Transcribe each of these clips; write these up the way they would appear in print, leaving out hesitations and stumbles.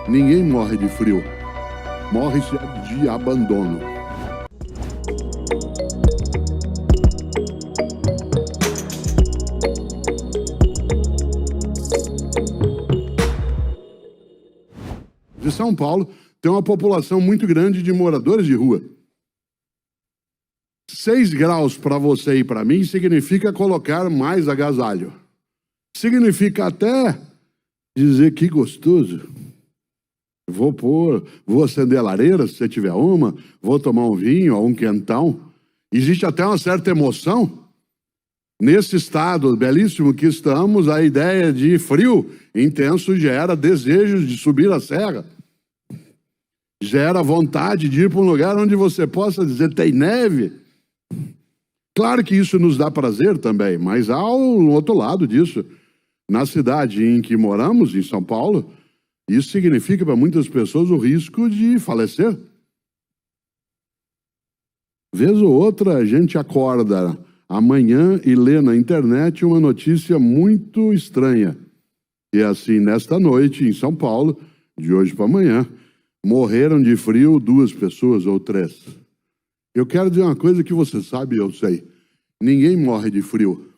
Ninguém morre de frio. Morre-se de abandono. De São Paulo tem uma população muito grande de moradores de rua. 6 graus para você e para mim significa colocar mais agasalho. Significa até dizer que gostoso. Vou acender a lareira, se você tiver uma, vou tomar um vinho ou um quentão. Existe até uma certa emoção. Nesse estado belíssimo que estamos, a ideia de frio intenso gera desejos de subir a serra. Gera vontade de ir para um lugar onde você possa dizer, tem neve. Claro que isso nos dá prazer também, mas há um outro lado disso. Na cidade em que moramos, em São Paulo, isso significa para muitas pessoas o risco de falecer. Vez ou outra a gente acorda amanhã e lê na internet uma notícia muito estranha. E assim, nesta noite, em São Paulo, de hoje para amanhã, morreram de frio 2 pessoas ou 3. Eu quero dizer uma coisa que você sabe e eu sei. Ninguém morre de frio.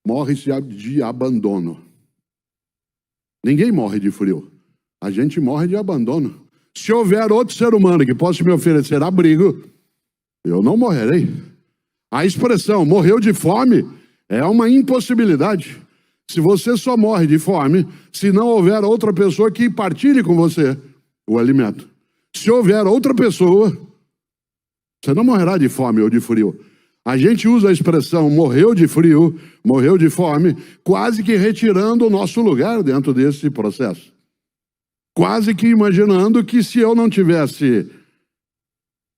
Morre-se de abandono. Ninguém morre de frio. A gente morre de abandono. Se houver outro ser humano que possa me oferecer abrigo, eu não morrerei. A expressão morreu de fome é uma impossibilidade. Se você só morre de fome, se não houver outra pessoa que partilhe com você o alimento. Se houver outra pessoa, você não morrerá de fome ou de frio. A gente usa a expressão morreu de frio, morreu de fome, quase que retirando o nosso lugar dentro desse processo. Quase que imaginando que se eu não tivesse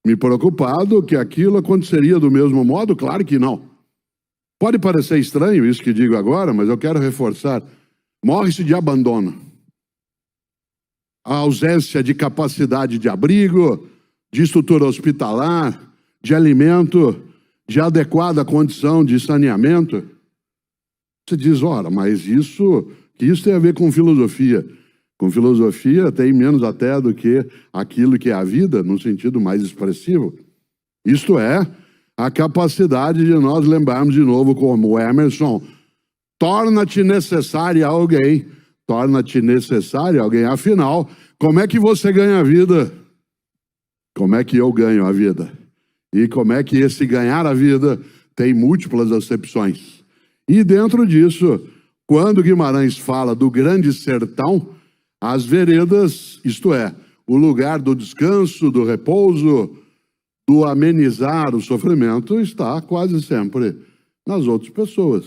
me preocupado, que aquilo aconteceria do mesmo modo. Claro que não. Pode parecer estranho isso que digo agora, mas eu quero reforçar. Morre-se de abandono. A ausência de capacidade de abrigo, de estrutura hospitalar, de alimento, de adequada condição de saneamento. Você diz, ora, mas isso tem a ver com filosofia. Com filosofia tem menos até do que aquilo que é a vida, no sentido mais expressivo. Isto é, a capacidade de nós lembrarmos de novo como o Emerson, torna-te necessário a alguém, torna-te necessário a alguém. Afinal, como é que você ganha a vida? Como é que eu ganho a vida? E como é que esse ganhar a vida tem múltiplas acepções? E dentro disso, quando Guimarães fala do grande sertão, as veredas, isto é, o lugar do descanso, do repouso, do amenizar o sofrimento, está quase sempre nas outras pessoas.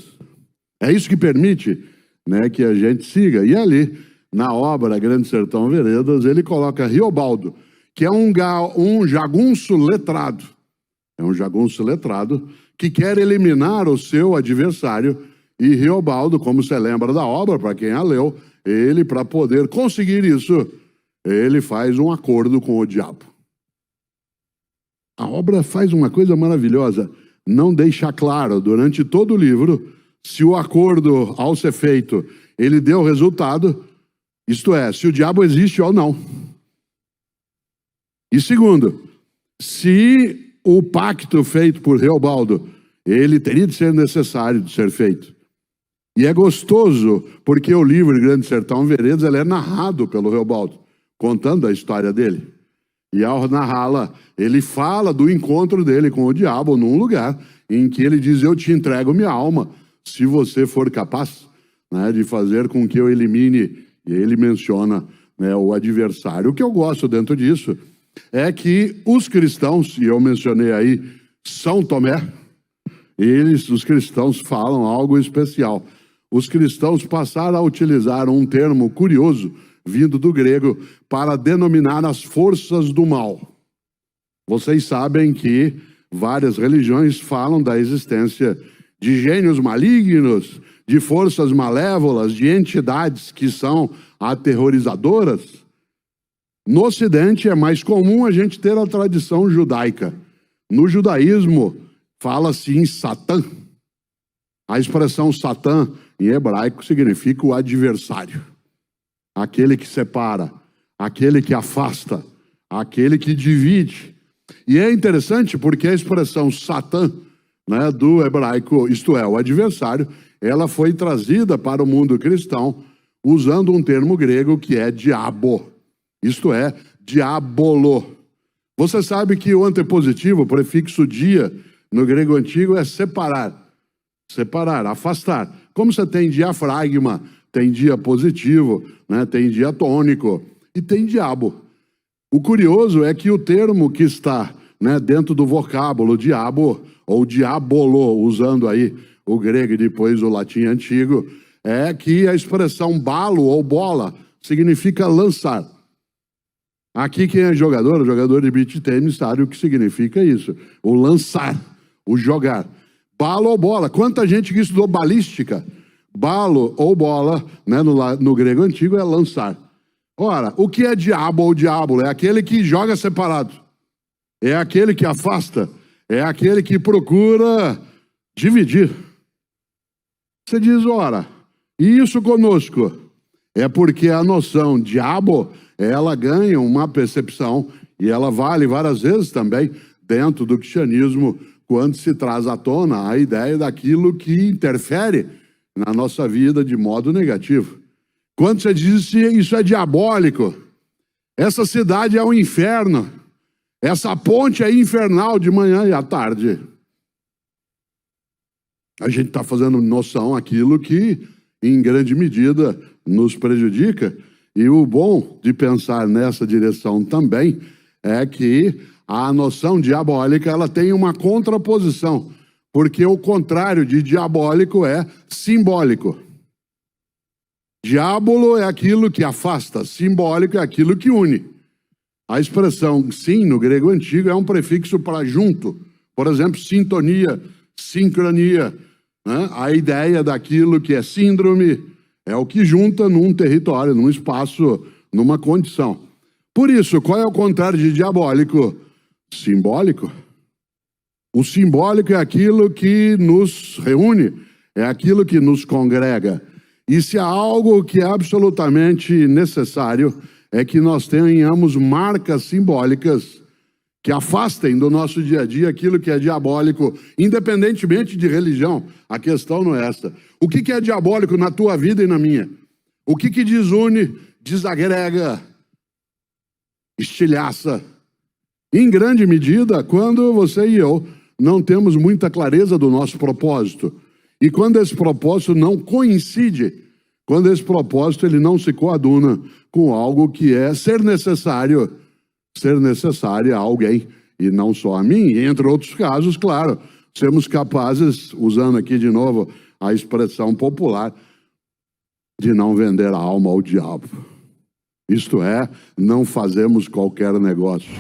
É isso que permite, né, que a gente siga. E ali, na obra Grande Sertão Veredas, ele coloca Riobaldo, que é um jagunço letrado. É um jagunço letrado que quer eliminar o seu adversário. E Riobaldo, como você lembra da obra, para quem a leu, ele, para poder conseguir isso, ele faz um acordo com o diabo. A obra faz uma coisa maravilhosa, não deixa claro durante todo o livro se o acordo, ao ser feito, ele deu resultado, isto é, se o diabo existe ou não. E segundo, se o pacto feito por Riobaldo, ele teria de ser necessário de ser feito. E é gostoso, porque o livro Grande Sertão Veredas, ele é narrado pelo Riobaldo, contando a história dele. E ao narrá-la, ele fala do encontro dele com o diabo num lugar em que ele diz, eu te entrego minha alma, se você for capaz, né, de fazer com que eu elimine, e ele menciona, né, o adversário. O que eu gosto dentro disso é que os cristãos, e eu mencionei aí São Tomé, os cristãos falam algo especial. Os cristãos passaram a utilizar um termo curioso, vindo do grego, para denominar as forças do mal. Vocês sabem que várias religiões falam da existência de gênios malignos, de forças malévolas, de entidades que são aterrorizadoras. No Ocidente é mais comum a gente ter a tradição judaica. No judaísmo, fala-se em Satã. A expressão Satã, em hebraico, significa o adversário. Aquele que separa, aquele que afasta, aquele que divide. E é interessante porque a expressão Satã, né, do hebraico, isto é, o adversário, ela foi trazida para o mundo cristão usando um termo grego que é diabo, isto é, diabolo. Você sabe que o antepositivo, o prefixo dia, no grego antigo é separar, afastar. Como você tem diafragma, tem dia positivo, né, tem dia tônico e tem diabo. O curioso é que o termo que está, né, dentro do vocábulo diabo ou diabolo, usando aí o grego e depois o latim antigo, é que a expressão balo ou bola significa lançar. Aqui quem é jogador, o jogador de beach tennis sabe o que significa isso. O lançar, o jogar. Balo ou bola. Quanta gente que estudou balística, balo ou bola, né, no grego antigo é lançar. Ora, o que é diabo ou diabo? É aquele que joga separado. É aquele que afasta. É aquele que procura dividir. Você diz, ora, isso conosco é porque a noção diabo, ela ganha uma percepção e ela vale várias vezes também dentro do cristianismo quando se traz à tona a ideia daquilo que interfere na nossa vida de modo negativo. Quando você diz isso é diabólico, essa cidade é um inferno, essa ponte é infernal de manhã e à tarde. A gente está fazendo noção aquilo que, em grande medida, nos prejudica. E o bom de pensar nessa direção também é que a noção diabólica ela tem uma contraposição, porque o contrário de diabólico é simbólico. Diabolo é aquilo que afasta, simbólico é aquilo que une. A expressão sim, no grego antigo, é um prefixo para junto. Por exemplo, sintonia, sincronia. Né? A ideia daquilo que é síndrome é o que junta num território, num espaço, numa condição. Por isso, qual é o contrário de diabólico? Simbólico. O simbólico é aquilo que nos reúne, é aquilo que nos congrega. E se há algo que é absolutamente necessário, é que nós tenhamos marcas simbólicas que afastem do nosso dia a dia aquilo que é diabólico, independentemente de religião. A questão não é essa. O que é diabólico na tua vida e na minha? O que desune, desagrega, estilhaça? Em grande medida, quando você e eu não temos muita clareza do nosso propósito. E quando esse propósito não coincide, quando esse propósito ele não se coaduna com algo que é ser necessário a alguém, e não só a mim, e entre outros casos, claro, sermos capazes, usando aqui de novo a expressão popular, de não vender a alma ao diabo. Isto é, não fazemos qualquer negócio.